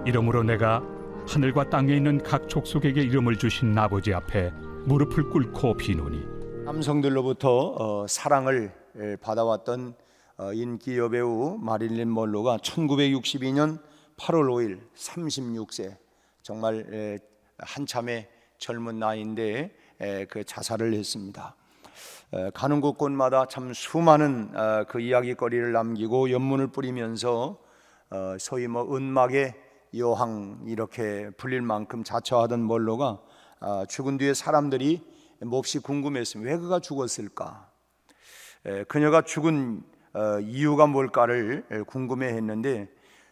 이러므로 내가 하늘과 땅에 있는 각 족속에게 이름을 주신 아버지 앞에 무릎을 꿇고 비노니. 남성들로부터 사랑을 받아왔던 인기 여배우 마릴린 먼로가 1962년 8월 5일 36세, 정말 한참의 젊은 나이인데 그 자살을 했습니다. 가는 곳곳마다 참 수많은 그 이야기거리를 남기고 연문을 뿌리면서 소위 은막의 여왕 이렇게 불릴 만큼 자처하던 먼로가 죽은 뒤에 사람들이 몹시 궁금했습니다. 왜 그가 죽었을까? 그녀가 죽은 이유가 뭘까를 궁금해했는데,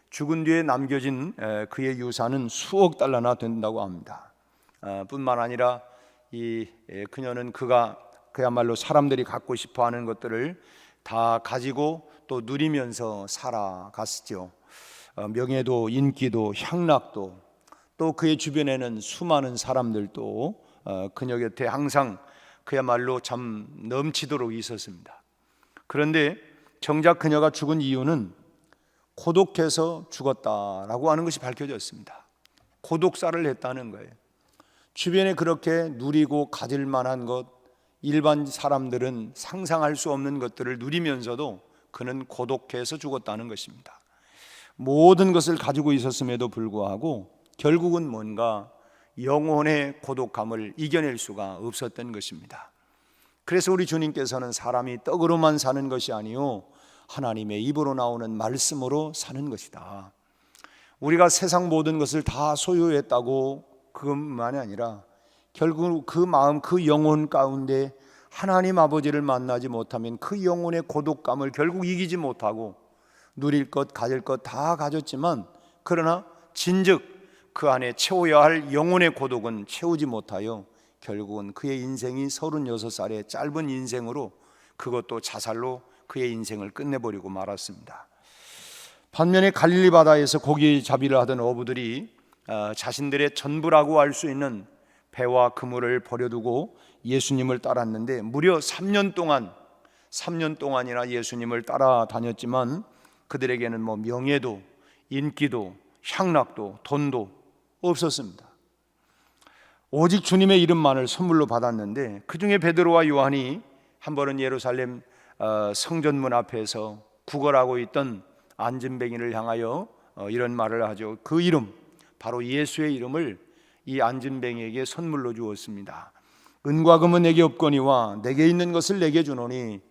죽은 뒤에 남겨진 그의 유산은 수억 달러나 된다고 합니다. 뿐만 아니라 그녀는 그가 그야말로 사람들이 갖고 싶어하는 것들을 다 가지고 또 누리면서 살아갔죠. 명예도, 인기도, 향락도, 또 그의 주변에는 수많은 사람들도 그녀 곁에 항상 그야말로 참 넘치도록 있었습니다. 그런데 정작 그녀가 죽은 이유는 고독해서 죽었다라고 하는 것이 밝혀졌습니다. 고독사를 했다는 거예요. 주변에 그렇게 누리고 가질 만한 것, 일반 사람들은 상상할 수 없는 것들을 누리면서도 그는 고독해서 죽었다는 것입니다. 모든 것을 가지고 있었음에도 불구하고 결국은 뭔가 영혼의 고독함을 이겨낼 수가 없었던 것입니다. 그래서 우리 주님께서는 사람이 떡으로만 사는 것이 아니요 하나님의 입으로 나오는 말씀으로 사는 것이다. 우리가 세상 모든 것을 다 소유했다고 그것만이 아니라 결국 그 마음, 그 영혼 가운데 하나님 아버지를 만나지 못하면 그 영혼의 고독감을 결국 이기지 못하고 누릴 것, 가질 것 다 가졌지만, 그러나 진즉 그 안에 채워야 할 영혼의 고독은 채우지 못하여 결국은 그의 인생이 36살의 짧은 인생으로, 그것도 자살로 그의 인생을 끝내버리고 말았습니다. 반면에 갈릴리 바다에서 고기잡이를 하던 어부들이 자신들의 전부라고 할 수 있는 배와 그물을 버려두고 예수님을 따랐는데, 무려 3년 동안이나 예수님을 따라다녔지만 그들에게는 명예도, 인기도, 향락도, 돈도 없었습니다. 오직 주님의 이름만을 선물로 받았는데, 그 중에 베드로와 요한이 한 번은 예루살렘 성전문 앞에서 구걸하고 있던 안진뱅이를 향하여 이런 말을 하죠. 그 이름, 바로 예수의 이름을 이 안진뱅이에게 선물로 주었습니다. 은과 금은 내게 없거니와 내게 있는 것을 내게 주노니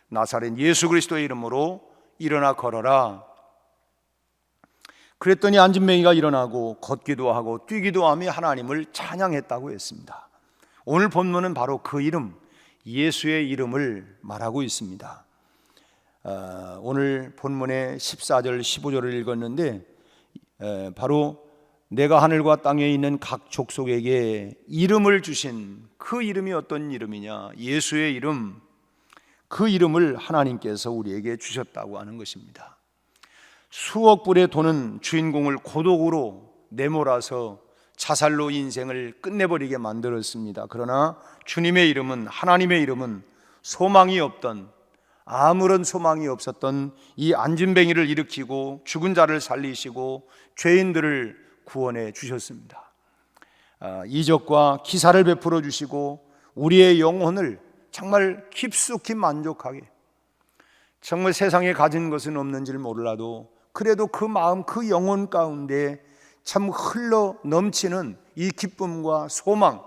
나사렛 예수 그리스도의 이름으로 일어나 걸어라. 그랬더니 안진뱅이가 일어나고 걷기도 하고 뛰기도 하며 하나님을 찬양했다고 했습니다. 오늘 본문은 바로 그 이름, 예수의 이름을 말하고 있습니다. 오늘 본문의 14절 15절을 읽었는데, 바로 내가 하늘과 땅에 있는 각 족속에게 이름을 주신 그 이름이 어떤 이름이냐? 예수의 이름, 그 이름을 하나님께서 우리에게 주셨다고 하는 것입니다. 수억 불의 돈은 주인공을 고독으로 내몰아서 자살로 인생을 끝내버리게 만들었습니다. 그러나 주님의 이름은, 하나님의 이름은 소망이 없던, 아무런 소망이 없었던 이 안진뱅이를 일으키고 죽은 자를 살리시고 죄인들을 구원해 주셨습니다. 이적과 기사를 베풀어 주시고 우리의 영혼을 정말 깊숙이 만족하게, 정말 세상에 가진 것은 없는지를 몰라도 그래도 그 마음, 그 영혼 가운데 참 흘러 넘치는 이 기쁨과 소망,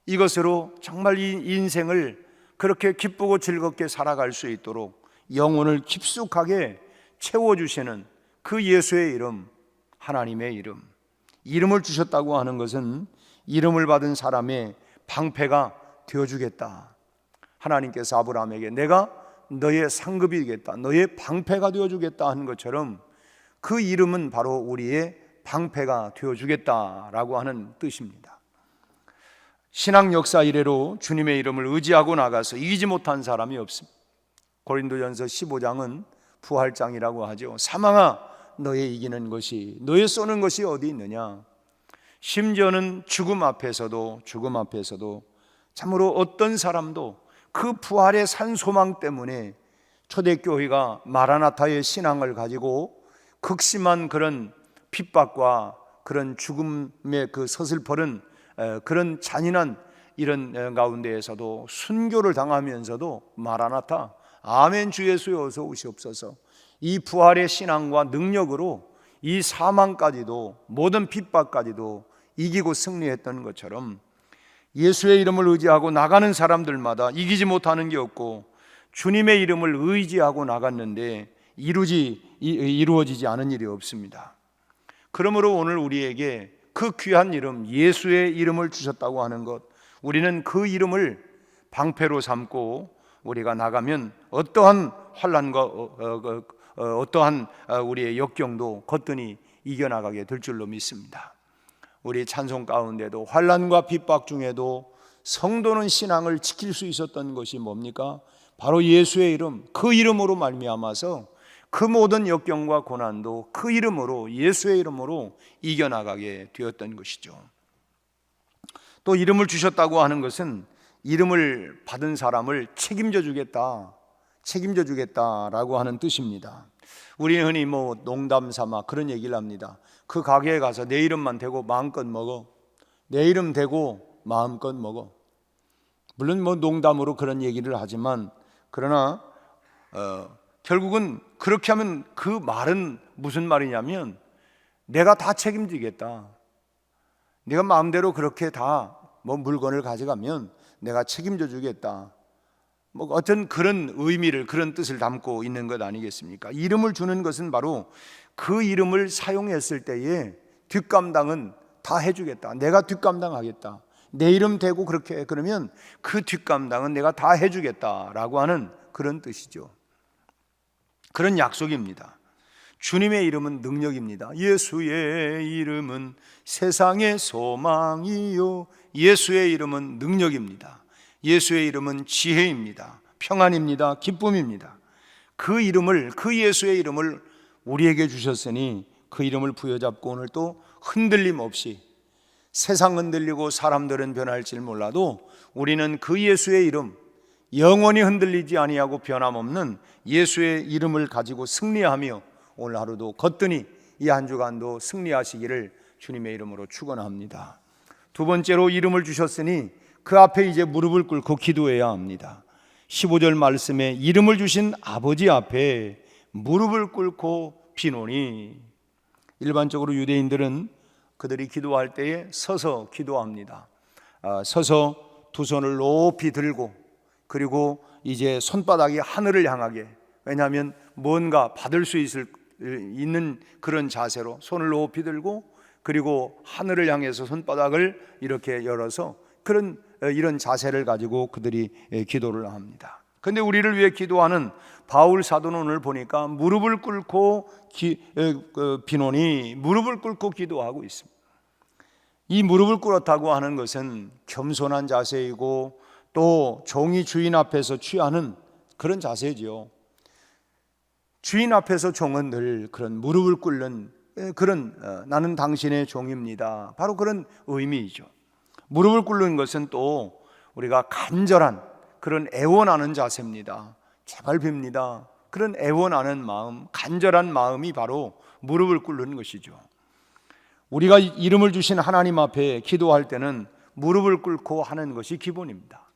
이것으로 정말 이 인생을 그렇게 기쁘고 즐겁게 살아갈 수 있도록 영혼을 깊숙하게 채워주시는 그 예수의 이름, 하나님의 이름, 이름을 주셨다고 하는 것은 이름을 받은 사람의 방패가 되어주겠다. 하나님께서 아브라함에게 내가 너의 상급이 되겠다, 너의 방패가 되어주겠다 하는 것처럼 그 이름은 바로 우리의 방패가 되어주겠다라고 하는 뜻입니다. 신앙 역사 이래로 주님의 이름을 의지하고 나가서 이기지 못한 사람이 없습니다. 고린도전서 15장은 부활장이라고 하죠. 사망아 너의 이기는 것이, 너의 쏘는 것이 어디 있느냐? 심지어는 죽음 앞에서도 참으로 어떤 사람도 그 부활의 산 소망 때문에 초대교회가 마라나타의 신앙을 가지고 극심한 그런 핍박과 그런 죽음의 그 서슬퍼른 그런 잔인한 이런 가운데에서도 순교를 당하면서도 마라나타, 아멘 주 예수여 어서 오시옵소서, 이 부활의 신앙과 능력으로 이 사망까지도, 모든 핍박까지도 이기고 승리했던 것처럼 예수의 이름을 의지하고 나가는 사람들마다 이기지 못하는 게 없고 주님의 이름을 의지하고 나갔는데 이루어지지 않은 일이 없습니다. 그러므로 오늘 우리에게 그 귀한 이름, 예수의 이름을 주셨다고 하는 것, 우리는 그 이름을 방패로 삼고 우리가 나가면 어떠한 환난과 어떠한 우리의 역경도 거뜬히 이겨나가게 될 줄로 믿습니다. 우리 찬송 가운데도 환난과 핍박 중에도 성도는 신앙을 지킬 수 있었던 것이 뭡니까? 바로 예수의 이름, 그 이름으로 말미암아서 그 모든 역경과 고난도 그 이름으로, 예수의 이름으로 이겨나가게 되었던 것이죠. 또 이름을 주셨다고 하는 것은 이름을 받은 사람을 책임져 주겠다라고 하는 뜻입니다. 우리는 흔히 농담 삼아 그런 얘기를 합니다. 그 가게에 가서 내 이름만 대고 마음껏 먹어. 내 이름 대고 마음껏 먹어. 물론 농담으로 그런 얘기를 하지만, 그러나 결국은 그렇게 하면 그 말은 무슨 말이냐면, 내가 다 책임지겠다. 네가 마음대로 그렇게 다 물건을 가져가면 내가 책임져 주겠다. 어떤 그런 의미를, 그런 뜻을 담고 있는 것 아니겠습니까? 이름을 주는 것은 바로 그 이름을 사용했을 때에 뒷감당은 다 해주겠다. 내가 뒷감당하겠다. 내 이름 대고 그렇게, 그러면 그 뒷감당은 내가 다 해주겠다라고 하는 그런 뜻이죠. 그런 약속입니다. 주님의 이름은 능력입니다. 예수의 이름은 세상의 소망이요. 예수의 이름은 능력입니다. 예수의 이름은 지혜입니다. 평안입니다. 기쁨입니다. 그 이름을, 그 예수의 이름을 우리에게 주셨으니 그 이름을 부여잡고 오늘 또 흔들림 없이, 세상 흔들리고 사람들은 변할지 몰라도 우리는 그 예수의 이름, 영원히 흔들리지 아니하고 변함없는 예수의 이름을 가지고 승리하며 오늘 하루도 거뜬히 이 한 주간도 승리하시기를 주님의 이름으로 축원합니다. 두 번째로 이름을 주셨으니 그 앞에 이제 무릎을 꿇고 기도해야 합니다. 15절 말씀에 이름을 주신 아버지 앞에 무릎을 꿇고 비노니, 일반적으로 유대인들은 그들이 기도할 때에 서서 기도합니다. 서서 두 손을 높이 들고, 그리고 이제 손바닥이 하늘을 향하게, 왜냐하면 뭔가 받을 수 있는 그런 자세로 손을 높이 들고, 그리고 하늘을 향해서 손바닥을 이렇게 열어서 이런 자세를 가지고 그들이 기도를 합니다. 그런데 우리를 위해 기도하는 바울 사도는 오늘 보니까 무릎을 꿇고 비노니, 무릎을 꿇고 기도하고 있습니다. 이 무릎을 꿇었다고 하는 것은 겸손한 자세이고 또 종이 주인 앞에서 취하는 그런 자세죠. 주인 앞에서 종은 늘 그런 무릎을 꿇는 그런 나는 당신의 종입니다, 바로 그런 의미이죠. 무릎을 꿇는 것은 또 우리가 간절한 그런 애원하는 자세입니다. 제발 빕니다. 그런 애원하는 마음, 간절한 마음이 바로 무릎을 꿇는 것이죠. 우리가 이름을 주신 하나님 앞에 기도할 때는 무릎을 꿇고 하는 것이 기본입니다.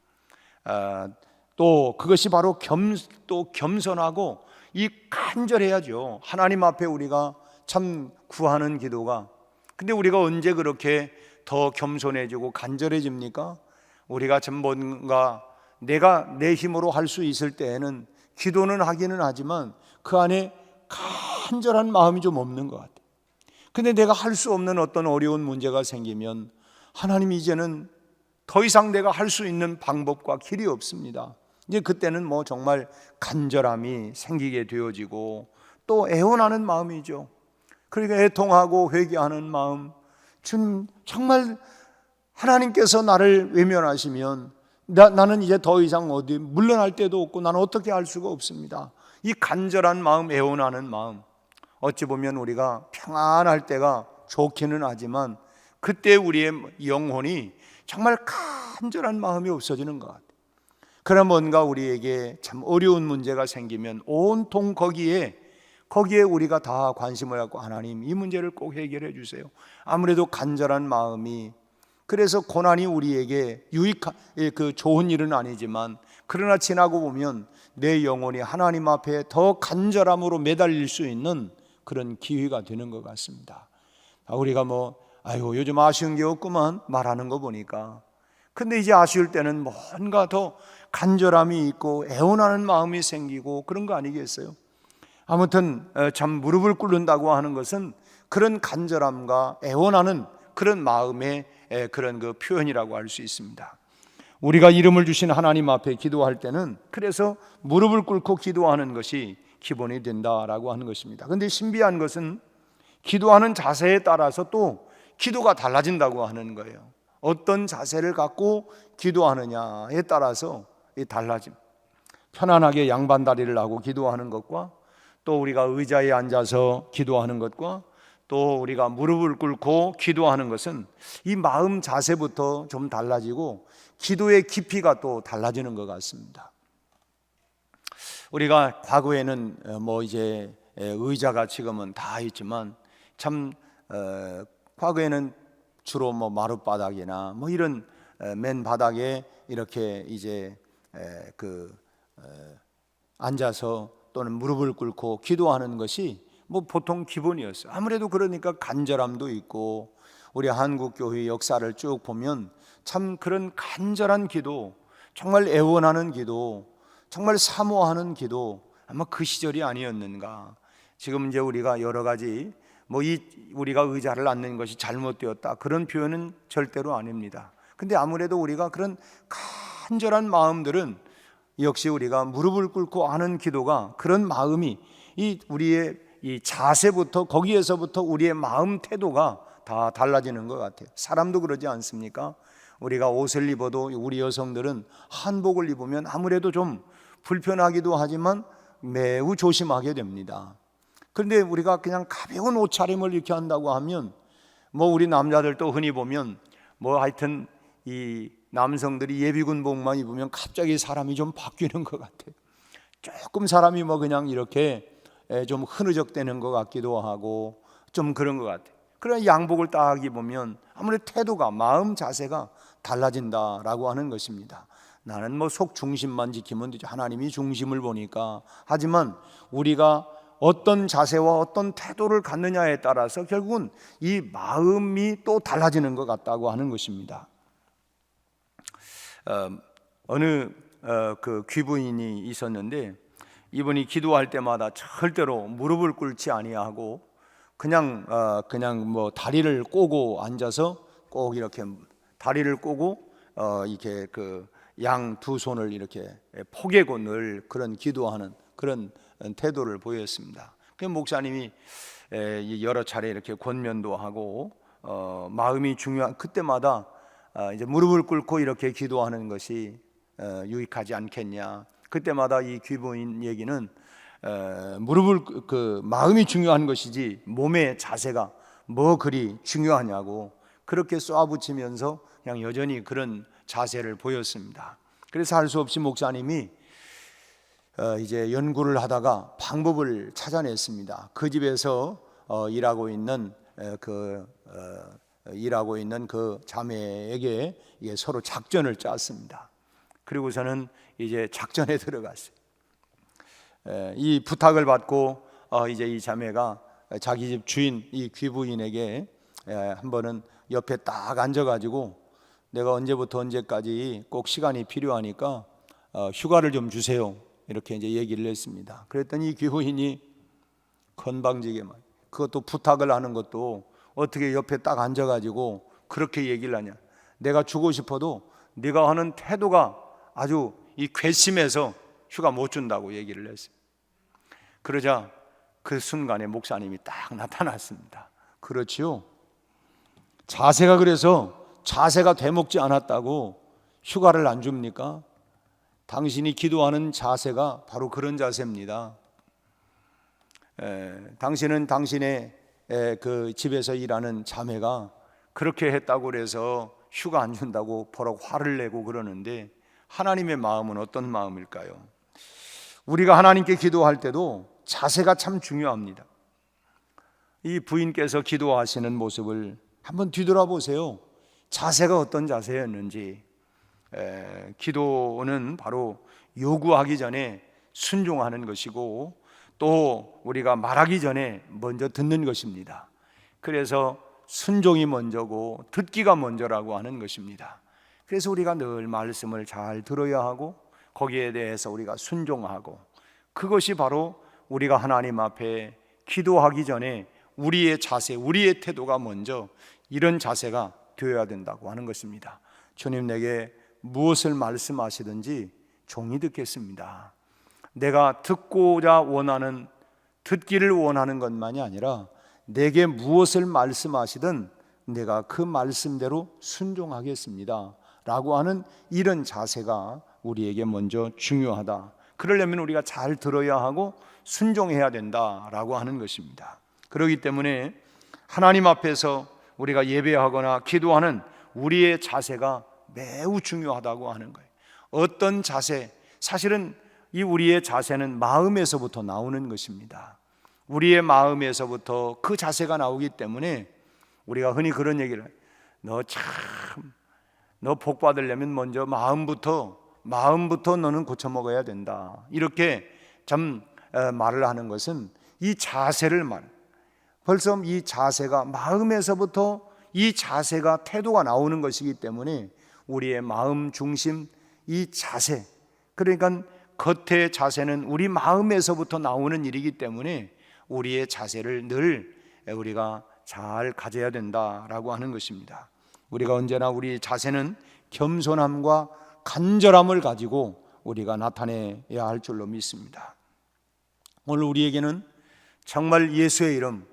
또 그것이 바로 겸손하고 이 간절해야죠. 하나님 앞에 우리가 참 구하는 기도가, 근데 우리가 언제 그렇게 더 겸손해지고 간절해집니까? 우리가 참 뭔가 내가 내 힘으로 할 수 있을 때에는 기도는 하기는 하지만 그 안에 간절한 마음이 좀 없는 것 같아요. 근데 내가 할 수 없는 어떤 어려운 문제가 생기면 하나님, 이제는 더 이상 내가 할 수 있는 방법과 길이 없습니다. 이제 그때는 정말 간절함이 생기게 되어지고 또 애원하는 마음이죠. 그러니까 애통하고 회개하는 마음, 주님 정말 하나님께서 나를 외면하시면 나는 이제 더 이상 어디 물러날 데도 없고 나는 어떻게 할 수가 없습니다. 이 간절한 마음, 애원하는 마음, 어찌 보면 우리가 평안할 때가 좋기는 하지만 그때 우리의 영혼이 정말 간절한 마음이 없어지는 것 같아요. 그러나 뭔가 우리에게 참 어려운 문제가 생기면 온통 거기에 거기에 우리가 다 관심을 갖고 하나님 이 문제를 꼭 해결해 주세요. 아무래도 간절한 마음이, 그래서 고난이 우리에게 유익한 그 좋은 일은 아니지만 그러나 지나고 보면 내 영혼이 하나님 앞에 더 간절함으로 매달릴 수 있는 그런 기회가 되는 것 같습니다. 우리가 아유 요즘 아쉬운 게 없구만 말하는 거 보니까, 근데 이제 아쉬울 때는 뭔가 더 간절함이 있고 애원하는 마음이 생기고 그런 거 아니겠어요? 아무튼 참 무릎을 꿇는다고 하는 것은 그런 간절함과 애원하는 그런 마음의 그런 그 표현이라고 할 수 있습니다. 우리가 이름을 주신 하나님 앞에 기도할 때는 그래서 무릎을 꿇고 기도하는 것이 기본이 된다라고 하는 것입니다. 그런데 신비한 것은 기도하는 자세에 따라서 또 기도가 달라진다고 하는 거예요. 어떤 자세를 갖고 기도하느냐에 따라서 달라짐. 편안하게 양반다리를 하고 기도하는 것과 또 우리가 의자에 앉아서 기도하는 것과 또 우리가 무릎을 꿇고 기도하는 것은 이 마음 자세부터 좀 달라지고 기도의 깊이가 또 달라지는 것 같습니다. 우리가 과거에는 이제 의자가 지금은 다 있지만 참 과거에는 주로 마룻바닥이나 이런 맨 바닥에 이렇게 이제 앉아서 또는 무릎을 꿇고 기도하는 것이 보통 기본이었어요. 아무래도 그러니까 간절함도 있고, 우리 한국 교회 역사를 쭉 보면 참 그런 간절한 기도, 정말 애원하는 기도, 정말 사모하는 기도, 아마 그 시절이 아니었는가. 지금 이제 우리가 여러 가지 우리가 의자를 앉는 것이 잘못되었다 그런 표현은 절대로 아닙니다. 근데 아무래도 우리가 그런 간절한 마음들은 역시 우리가 무릎을 꿇고 하는 기도가, 그런 마음이 우리의 이 자세부터, 거기에서부터 우리의 마음 태도가 다 달라지는 것 같아요. 사람도 그러지 않습니까? 우리가 옷을 입어도 우리 여성들은 한복을 입으면 아무래도 좀 불편하기도 하지만 매우 조심하게 됩니다. 그런데 우리가 그냥 가벼운 옷차림을 이렇게 한다고 하면 우리 남자들도 흔히 보면 하여튼 이 남성들이 예비군복만 입으면 갑자기 사람이 좀 바뀌는 것 같아요. 조금 사람이 그냥 이렇게 좀 흐느적대는 것 같기도 하고 좀 그런 것 같아요. 그러나 양복을 딱 입으면 아무래도 태도가, 마음 자세가 달라진다라고 하는 것입니다. 나는 속 중심만 지키면 되죠. 하나님이 중심을 보니까. 하지만 우리가 어떤 자세와 어떤 태도를 갖느냐에 따라서 결국은 이 마음이 또 달라지는 것 같다고 하는 것입니다. 어느 그 귀부인이 있었는데, 이분이 기도할 때마다 절대로 무릎을 꿇지 아니하고 그냥 다리를 꼬고 앉아서 꼭 이렇게 다리를 꼬고 이렇게 그 양 두 손을 이렇게 포개고 늘 그런 기도하는 그런 태도를 보였습니다. 그 목사님이 여러 차례 이렇게 권면도 하고 마음이 중요한 그때마다 이제 무릎을 꿇고 이렇게 기도하는 것이 유익하지 않겠냐. 그때마다 이 귀부인 얘기는 무릎을 마음이 중요한 것이지 몸의 자세가 그리 중요하냐고 그렇게 쏘아붙이면서 그냥 여전히 그런 자세를 보였습니다. 그래서 할 수 없이 목사님이 이제 연구를 하다가 방법을 찾아냈습니다. 그 집에서 일하고 있는 그 자매에게 서로 작전을 짰습니다. 그리고서는 이제 작전에 들어갔어요. 이 부탁을 받고 이제 이 자매가 자기 집 주인 이 귀부인에게 한 번은 옆에 딱 앉아가지고 내가 언제부터 언제까지 꼭 시간이 필요하니까 휴가를 좀 주세요. 이렇게 이제 얘기를 했습니다. 그랬더니 이 귀부인이 건방지게 그것도 부탁을 하는 것도 어떻게 옆에 딱 앉아가지고 그렇게 얘기를 하냐. 내가 주고 싶어도 네가 하는 태도가 아주 이 괘씸해서 휴가 못 준다고 얘기를 했어요. 그러자 그 순간에 목사님이 딱 나타났습니다. 그렇지요. 자세가 되먹지 않았다고 휴가를 안 줍니까? 당신이 기도하는 자세가 바로 그런 자세입니다. 당신은 당신의 그 집에서 일하는 자매가 그렇게 했다고 그래서 휴가 안 준다고 버럭 화를 내고 그러는데 하나님의 마음은 어떤 마음일까요? 우리가 하나님께 기도할 때도 자세가 참 중요합니다. 이 부인께서 기도하시는 모습을 한번 뒤돌아보세요. 자세가 어떤 자세였는지. 기도는 바로 요구하기 전에 순종하는 것이고, 또 우리가 말하기 전에 먼저 듣는 것입니다. 그래서 순종이 먼저고 듣기가 먼저라고 하는 것입니다. 그래서 우리가 늘 말씀을 잘 들어야 하고, 거기에 대해서 우리가 순종하고, 그것이 바로 우리가 하나님 앞에 기도하기 전에 우리의 자세, 우리의 태도가 먼저 이런 자세가 되어야 된다고 하는 것입니다. 주님, 내게 무엇을 말씀하시든지 종이 듣겠습니다. 내가 듣고자 원하는, 듣기를 원하는 것만이 아니라 내게 무엇을 말씀하시든 내가 그 말씀대로 순종하겠습니다 라고 하는 이런 자세가 우리에게 먼저 중요하다. 그러려면 우리가 잘 들어야 하고 순종해야 된다라고 하는 것입니다. 그렇기 때문에 하나님 앞에서 우리가 예배하거나 기도하는 우리의 자세가 매우 중요하다고 하는 거예요. 어떤 자세, 사실은 이 우리의 자세는 마음에서부터 나오는 것입니다. 우리의 마음에서부터 그 자세가 나오기 때문에 우리가 흔히 그런 얘기를 해요. 너 복 받으려면 먼저 마음부터 너는 고쳐 먹어야 된다. 이렇게 참 말을 하는 것은 이 자세를 벌써 이 자세가 마음에서부터 이 자세가 태도가 나오는 것이기 때문에 우리의 마음 중심 이 자세, 그러니까 겉의 자세는 우리 마음에서부터 나오는 일이기 때문에 우리의 자세를 늘 우리가 잘 가져야 된다라고 하는 것입니다. 우리가 언제나 우리 자세는 겸손함과 간절함을 가지고 우리가 나타내야 할 줄로 믿습니다. 오늘 우리에게는 정말 예수의 이름,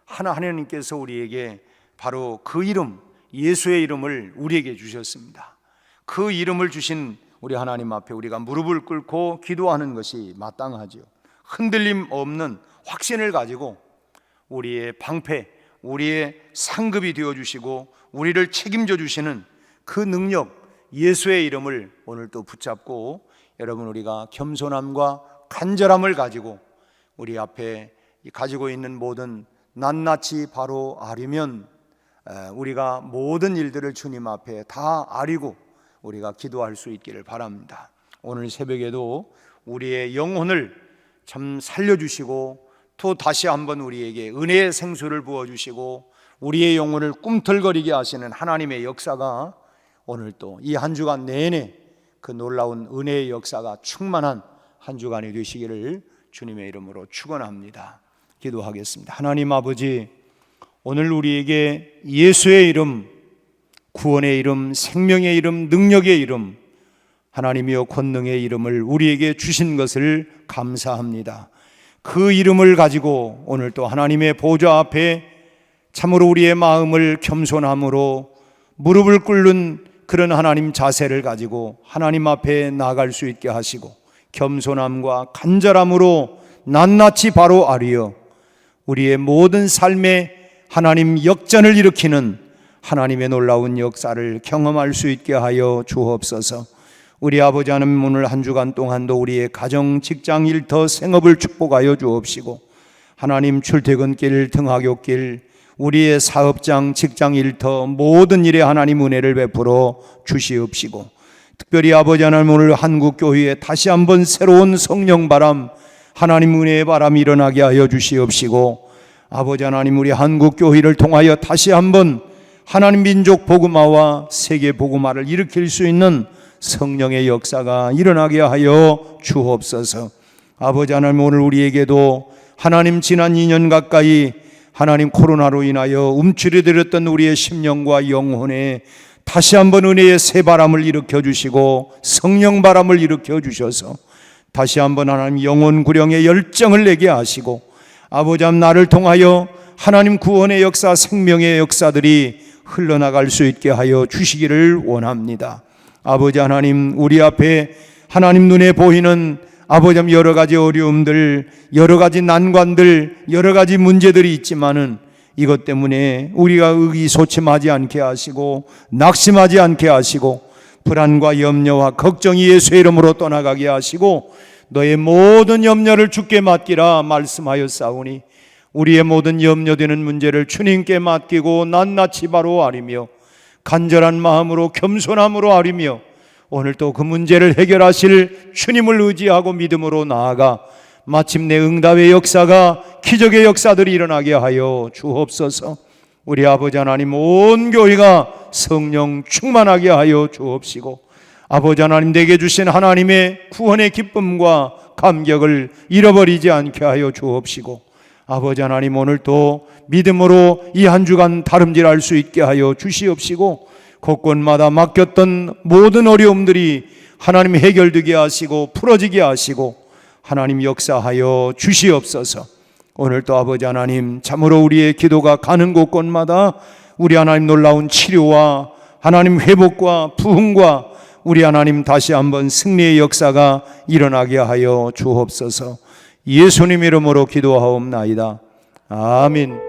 하나님께서 우리에게 바로 그 이름, 예수의 이름을 우리에게 주셨습니다. 그 이름을 주신 우리 하나님 앞에 우리가 무릎을 꿇고 기도하는 것이 마땅하지요. 흔들림 없는 확신을 가지고 우리의 방패, 우리의 상급이 되어주시고 우리를 책임져 주시는 그 능력, 예수의 이름을 오늘 또 붙잡고 여러분, 우리가 겸손함과 간절함을 가지고 우리 앞에 가지고 있는 모든 낱낱이 바로 아리면 우리가 모든 일들을 주님 앞에 다 아리고 우리가 기도할 수 있기를 바랍니다. 오늘 새벽에도 우리의 영혼을 참 살려주시고 또 다시 한번 우리에게 은혜의 생수를 부어주시고 우리의 영혼을 꿈틀거리게 하시는 하나님의 역사가 오늘 또 이 한 주간 내내 그 놀라운 은혜의 역사가 충만한 한 주간이 되시기를 주님의 이름으로 축원합니다. 기도하겠습니다. 하나님 아버지, 오늘 우리에게 예수의 이름, 구원의 이름, 생명의 이름, 능력의 이름, 하나님이여 권능의 이름을 우리에게 주신 것을 감사합니다. 그 이름을 가지고 오늘 또 하나님의 보좌 앞에 참으로 우리의 마음을 겸손함으로 무릎을 꿇는 그런 하나님 자세를 가지고 하나님 앞에 나아갈 수 있게 하시고 겸손함과 간절함으로 낱낱이 바로 아리어 우리의 모든 삶에 하나님 역전을 일으키는 하나님의 놀라운 역사를 경험할 수 있게 하여 주옵소서. 우리 아버지 하나님, 오늘 한 주간 동안도 우리의 가정, 직장, 일터, 생업을 축복하여 주옵시고 하나님 출퇴근길, 등하굣길, 우리의 사업장, 직장, 일터 모든 일에 하나님 은혜를 베풀어 주시옵시고 특별히 아버지 하나님, 오늘 한국교회에 다시 한번 새로운 성령 바람, 하나님 은혜의 바람이 일어나게 하여 주시옵시고 아버지 하나님, 우리 한국교회를 통하여 다시 한번 하나님 민족 복음화와 세계 복음화를 일으킬 수 있는 성령의 역사가 일어나게 하여 주옵소서. 아버지 하나님, 오늘 우리에게도 하나님 지난 2년 가까이 하나님 코로나로 인하여 움츠러들었던 우리의 심령과 영혼에 다시 한번 은혜의 새 바람을 일으켜 주시고 성령 바람을 일으켜 주셔서 다시 한번 하나님 영혼 구령의 열정을 내게 하시고 아버지 하나님, 나를 통하여 하나님 구원의 역사, 생명의 역사들이 흘러나갈 수 있게 하여 주시기를 원합니다. 아버지 하나님, 우리 앞에 하나님 눈에 보이는 아버지 하나님 여러 가지 어려움들, 여러 가지 난관들, 여러 가지 문제들이 있지만은 이것 때문에 우리가 의기소침하지 않게 하시고 낙심하지 않게 하시고 불안과 염려와 걱정이 예수의 이름으로 떠나가게 하시고 너의 모든 염려를 주께 맡기라 말씀하였사오니 우리의 모든 염려되는 문제를 주님께 맡기고 낱낱이 바로 아리며 간절한 마음으로 겸손함으로 아리며 오늘 또 그 문제를 해결하실 주님을 의지하고 믿음으로 나아가 마침내 응답의 역사가 기적의 역사들이 일어나게 하여 주옵소서. 우리 아버지 하나님, 온 교회가 성령 충만하게 하여 주옵시고 아버지 하나님, 내게 주신 하나님의 구원의 기쁨과 감격을 잃어버리지 않게 하여 주옵시고 아버지 하나님, 오늘 또 믿음으로 이 한 주간 다름질할 수 있게 하여 주시옵시고 곳곳마다 맡겼던 모든 어려움들이 하나님 해결되게 하시고 풀어지게 하시고 하나님 역사하여 주시옵소서. 오늘 또 아버지 하나님, 참으로 우리의 기도가 가는 곳곳마다 우리 하나님 놀라운 치료와 하나님 회복과 부흥과 우리 하나님 다시 한번 승리의 역사가 일어나게 하여 주옵소서. 예수님 이름으로 기도하옵나이다. 아멘.